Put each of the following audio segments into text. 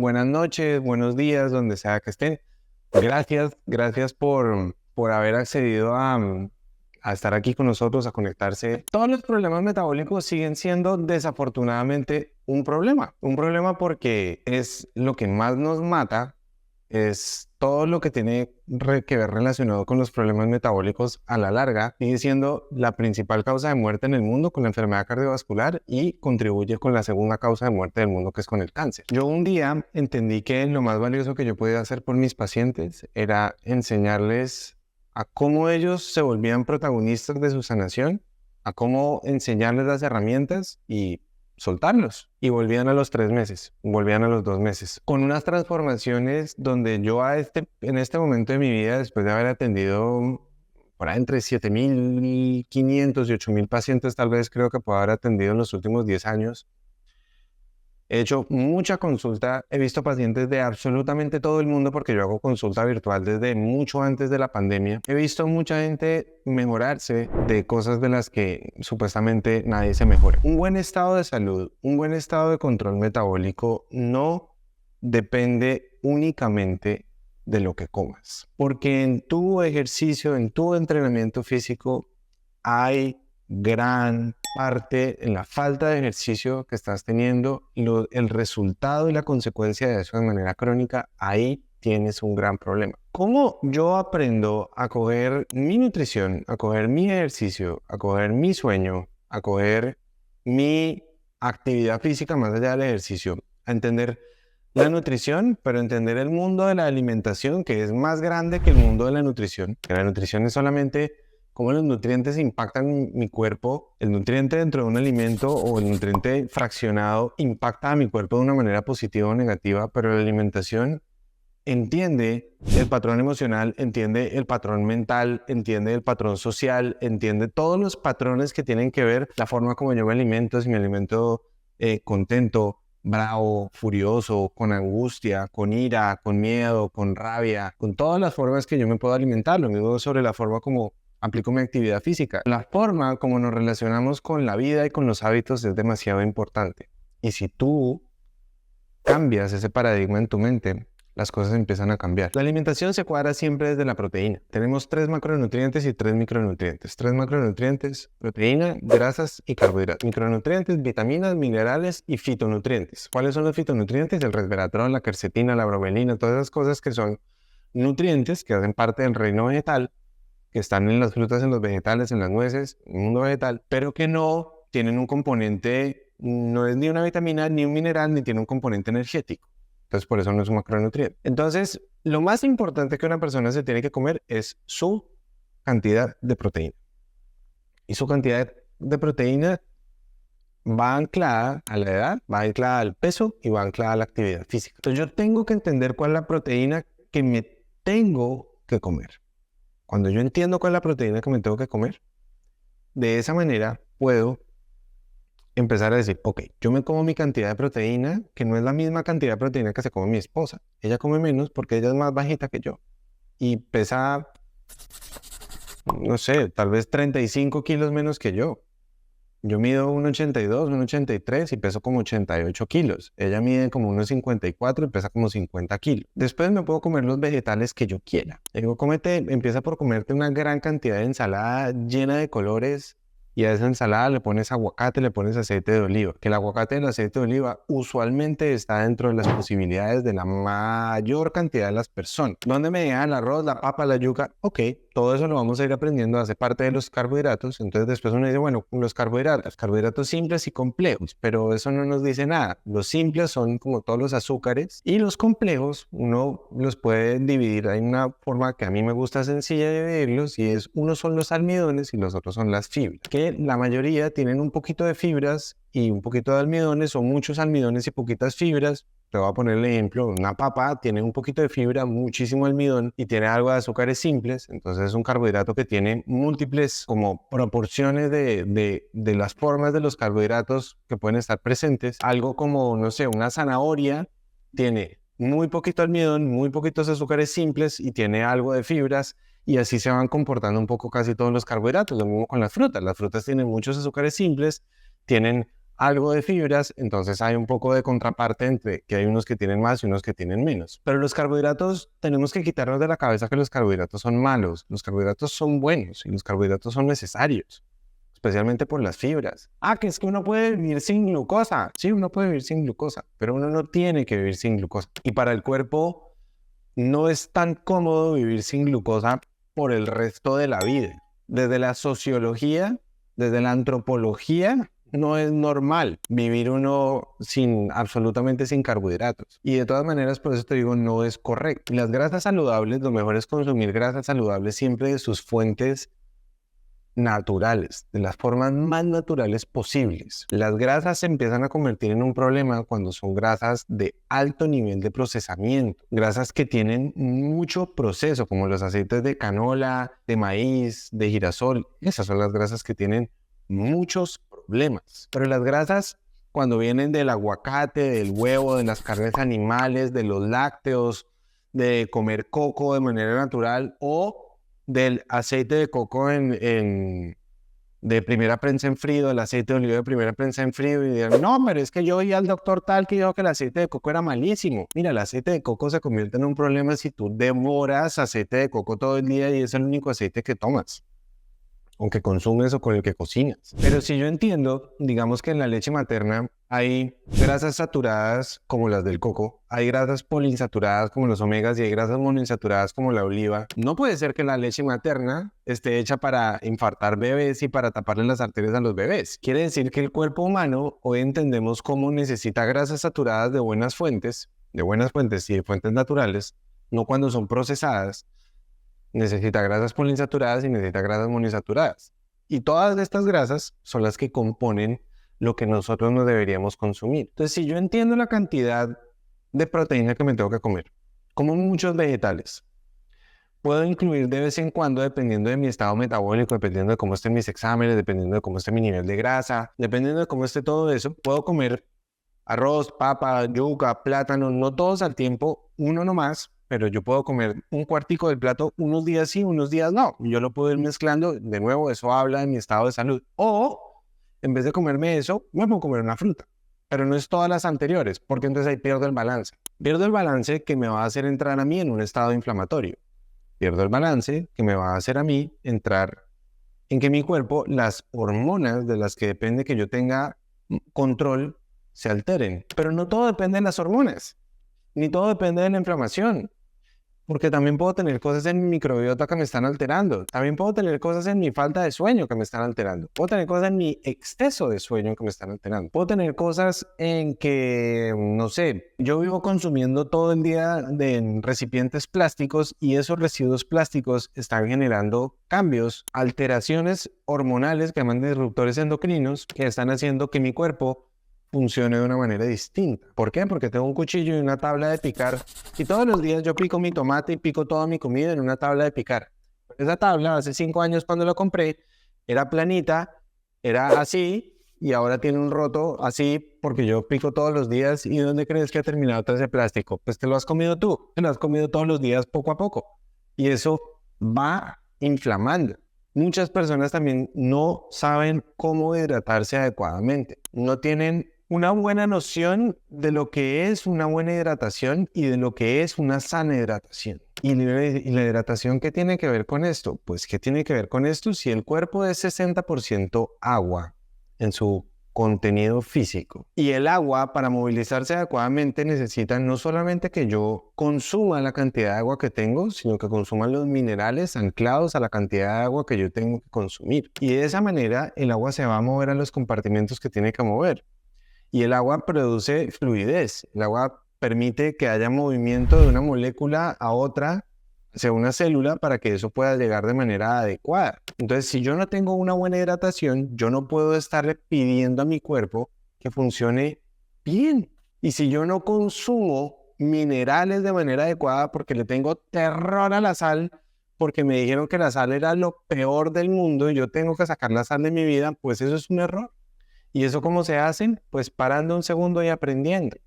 buenas noches, buenos días, donde sea que estén. Gracias por haber accedido a estar aquí con nosotros, a conectarse. Todos los problemas metabólicos siguen siendo desafortunadamente un problema porque es lo que más nos mata, es todo lo que tiene que ver relacionado con los problemas metabólicos a la larga, sigue siendo la principal causa de muerte en el mundo con la enfermedad cardiovascular y contribuye con la segunda causa de muerte del mundo, que es con el cáncer. Yo un día entendí que lo más valioso que yo podía hacer por mis pacientes era enseñarles a cómo ellos se volvían protagonistas de su sanación, a cómo enseñarles las herramientas y soltarlos. Y volvían a los 3 meses, volvían a los 2 meses, con unas transformaciones donde yo en este momento de mi vida, después de haber atendido por ahí entre 7.500 y 8.000 pacientes, tal vez creo que puedo haber atendido en los últimos 10 años, he hecho mucha consulta, he visto pacientes de absolutamente todo el mundo porque yo hago consulta virtual desde mucho antes de la pandemia. He visto mucha gente mejorarse de cosas de las que supuestamente nadie se mejora. Un buen estado de salud, un buen estado de control metabólico no depende únicamente de lo que comas. Porque en tu ejercicio, en tu entrenamiento físico, hay gran parte en la falta de ejercicio que estás teniendo, el resultado y la consecuencia de eso de manera crónica, ahí tienes un gran problema. ¿Cómo yo aprendo a coger mi nutrición, a coger mi ejercicio, a coger mi sueño, a coger mi actividad física más allá del ejercicio, a entender la nutrición, pero entender el mundo de la alimentación, que es más grande que el mundo de la nutrición? Que la nutrición es solamente cómo los nutrientes impactan mi cuerpo. El nutriente dentro de un alimento o el nutriente fraccionado impacta a mi cuerpo de una manera positiva o negativa, pero la alimentación entiende el patrón emocional, entiende el patrón mental, entiende el patrón social, entiende todos los patrones que tienen que ver la forma como yo me alimento, si me alimento contento, bravo, furioso, con angustia, con ira, con miedo, con rabia, con todas las formas que yo me puedo alimentar. Lo mismo sobre la forma como aplico mi actividad física. La forma como nos relacionamos con la vida y con los hábitos es demasiado importante. Y si tú cambias ese paradigma en tu mente, las cosas empiezan a cambiar. La alimentación se cuadra siempre desde la proteína. Tenemos 3 macronutrientes y 3 micronutrientes. 3 macronutrientes, proteína, grasas y carbohidratos. Micronutrientes, vitaminas, minerales y fitonutrientes. ¿Cuáles son los fitonutrientes? El resveratrol, la quercetina, la bromelaina, todas esas cosas que son nutrientes que hacen parte del reino vegetal, que están en las frutas, en los vegetales, en las nueces, en el mundo vegetal, pero que no tienen un componente, no es ni una vitamina, ni un mineral, ni tiene un componente energético. Entonces, por eso no es un macronutriente. Entonces, lo más importante que una persona se tiene que comer es su cantidad de proteína. Y su cantidad de proteína va anclada a la edad, va anclada al peso y va anclada a la actividad física. Entonces, yo tengo que entender cuál es la proteína que me tengo que comer. Cuando yo entiendo cuál es la proteína que me tengo que comer, de esa manera puedo empezar a decir, ok, yo me como mi cantidad de proteína, que no es la misma cantidad de proteína que se come mi esposa. Ella come menos porque ella es más bajita que yo. Y pesa, no sé, tal vez 35 kilos menos que yo. Yo mido 1,82, 1,83 y peso como 88 kilos. Ella mide como 1,54 y pesa como 50 kilos. Después me puedo comer los vegetales que yo quiera. Digo, empieza por comerte una gran cantidad de ensalada llena de colores y a esa ensalada le pones aguacate, le pones aceite de oliva. Que el aguacate y el aceite de oliva usualmente está dentro de las posibilidades de la mayor cantidad de las personas. ¿Dónde me dejan el arroz, la papa, la yuca? Ok, todo eso lo vamos a ir aprendiendo, hace parte de los carbohidratos. Entonces después uno dice, bueno, los carbohidratos simples y complejos, pero eso no nos dice nada. Los simples son como todos los azúcares y los complejos uno los puede dividir. Hay una forma que a mí me gusta sencilla de dividirlos y es, unos son los almidones y los otros son las fibras, que la mayoría tienen un poquito de fibras y un poquito de almidones, o muchos almidones y poquitas fibras. Te voy a poner el ejemplo, una papa tiene un poquito de fibra, muchísimo almidón y tiene algo de azúcares simples, entonces es un carbohidrato que tiene múltiples como proporciones de las formas de los carbohidratos que pueden estar presentes. Algo como, no sé, una zanahoria tiene muy poquito almidón, muy poquitos azúcares simples y tiene algo de fibras, y así se van comportando un poco casi todos los carbohidratos. Lo mismo con las frutas tienen muchos azúcares simples, tienen algo de fibras, entonces hay un poco de contraparte entre que hay unos que tienen más y unos que tienen menos. Pero los carbohidratos, tenemos que quitarnos de la cabeza que los carbohidratos son malos. Los carbohidratos son buenos y los carbohidratos son necesarios, especialmente por las fibras. Que es que uno puede vivir sin glucosa. Sí, uno puede vivir sin glucosa, pero uno no tiene que vivir sin glucosa. Y para el cuerpo no es tan cómodo vivir sin glucosa por el resto de la vida. Desde la sociología, desde la antropología, no es normal vivir uno absolutamente sin carbohidratos. Y de todas maneras, por eso te digo, no es correcto. Y las grasas saludables, lo mejor es consumir grasas saludables siempre de sus fuentes naturales, de las formas más naturales posibles. Las grasas se empiezan a convertir en un problema cuando son grasas de alto nivel de procesamiento, grasas que tienen mucho proceso, como los aceites de canola, de maíz, de girasol. Esas son las grasas que tienen muchos problemas. Pero las grasas, cuando vienen del aguacate, del huevo, de las carnes animales, de los lácteos, de comer coco de manera natural o del aceite de coco de primera prensa en frío, el aceite de oliva de primera prensa en frío, y dirán, no, pero es que yo oí al doctor tal que dijo que el aceite de coco era malísimo. Mira, el aceite de coco se convierte en un problema si tú devoras aceite de coco todo el día y es el único aceite que tomas, o que consumes o con el que cocinas. Pero si yo entiendo, digamos que en la leche materna hay grasas saturadas como las del coco, hay grasas poliinsaturadas como los omegas y hay grasas monoinsaturadas como la oliva. No puede ser que la leche materna esté hecha para infartar bebés y para taparle las arterias a los bebés. Quiere decir que el cuerpo humano hoy entendemos cómo necesita grasas saturadas de buenas fuentes y de fuentes naturales, no cuando son procesadas. Necesita grasas poliinsaturadas y necesita grasas monoinsaturadas. Y todas estas grasas son las que componen lo que nosotros nos deberíamos consumir. Entonces, si yo entiendo la cantidad de proteína que me tengo que comer, como muchos vegetales, puedo incluir de vez en cuando, dependiendo de mi estado metabólico, dependiendo de cómo estén mis exámenes, dependiendo de cómo esté mi nivel de grasa, dependiendo de cómo esté todo eso, puedo comer arroz, papa, yuca, plátano, no todos al tiempo, uno nomás, pero yo puedo comer un cuartico del plato unos días sí, unos días no. Yo lo puedo ir mezclando. De nuevo, eso habla de mi estado de salud. O, en vez de comerme eso, me puedo comer una fruta. Pero no es todas las anteriores, porque entonces ahí pierdo el balance. Pierdo el balance que me va a hacer entrar a mí en un estado inflamatorio. Pierdo el balance que me va a hacer a mí entrar en que mi cuerpo, las hormonas de las que depende que yo tenga control, se alteren. Pero no todo depende de las hormonas, ni todo depende de la inflamación. Porque también puedo tener cosas en mi microbiota que me están alterando. También puedo tener cosas en mi falta de sueño que me están alterando. Puedo tener cosas en mi exceso de sueño que me están alterando. Puedo tener cosas en que, no sé, yo vivo consumiendo todo el día en recipientes plásticos y esos residuos plásticos están generando cambios, alteraciones hormonales que llaman disruptores endocrinos que están haciendo que mi cuerpo funcione de una manera distinta. ¿Por qué? Porque tengo un cuchillo y una tabla de picar y todos los días yo pico mi tomate y pico toda mi comida en una tabla de picar. Esa tabla hace 5 años cuando la compré era planita, era así y ahora tiene un roto así porque yo pico todos los días. ¿Y dónde crees que ha terminado todo ese plástico? Pues te lo has comido tú, te lo has comido todos los días poco a poco y eso va inflamando. Muchas personas también no saben cómo hidratarse adecuadamente, no tienen una buena noción de lo que es una buena hidratación y de lo que es una sana hidratación. ¿Y la hidratación qué tiene que ver con esto? Pues ¿qué tiene que ver con esto? Si el cuerpo es 60% agua en su contenido físico y el agua para movilizarse adecuadamente necesita no solamente que yo consuma la cantidad de agua que tengo, sino que consuma los minerales anclados a la cantidad de agua que yo tengo que consumir. Y de esa manera el agua se va a mover a los compartimentos que tiene que mover. Y el agua produce fluidez. El agua permite que haya movimiento de una molécula a otra, hacia una célula, para que eso pueda llegar de manera adecuada. Entonces, si yo no tengo una buena hidratación, yo no puedo estarle pidiendo a mi cuerpo que funcione bien. Y si yo no consumo minerales de manera adecuada porque le tengo terror a la sal, porque me dijeron que la sal era lo peor del mundo y yo tengo que sacar la sal de mi vida, pues eso es un error. ¿Y eso cómo se hace? Pues parando un segundo y aprendiendo.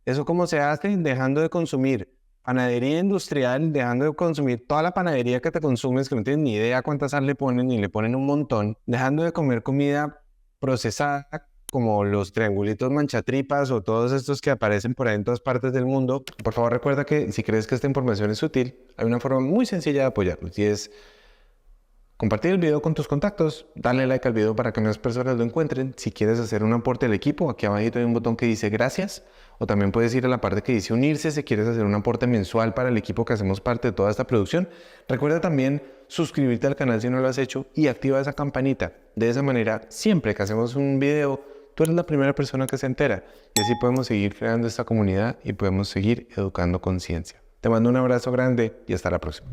¿Eso cómo se hace? Dejando de consumir panadería industrial, dejando de consumir toda la panadería que te consumes, que no tienes ni idea cuánta sal le ponen y le ponen un montón, dejando de comer comida procesada, como los triangulitos manchatripas o todos estos que aparecen por ahí en todas partes del mundo, por favor recuerda que si crees que esta información es útil, hay una forma muy sencilla de apoyarnos y es compartir el video con tus contactos, darle like al video para que más personas lo encuentren. Si quieres hacer un aporte al equipo, aquí abajito hay un botón que dice gracias, o también puedes ir a la parte que dice unirse si quieres hacer un aporte mensual para el equipo que hacemos parte de toda esta producción. Recuerda también suscribirte al canal si no lo has hecho y activa esa campanita. De esa manera, siempre que hacemos un video, tú eres la primera persona que se entera y así podemos seguir creando esta comunidad y podemos seguir educando conciencia. Te mando un abrazo grande y hasta la próxima.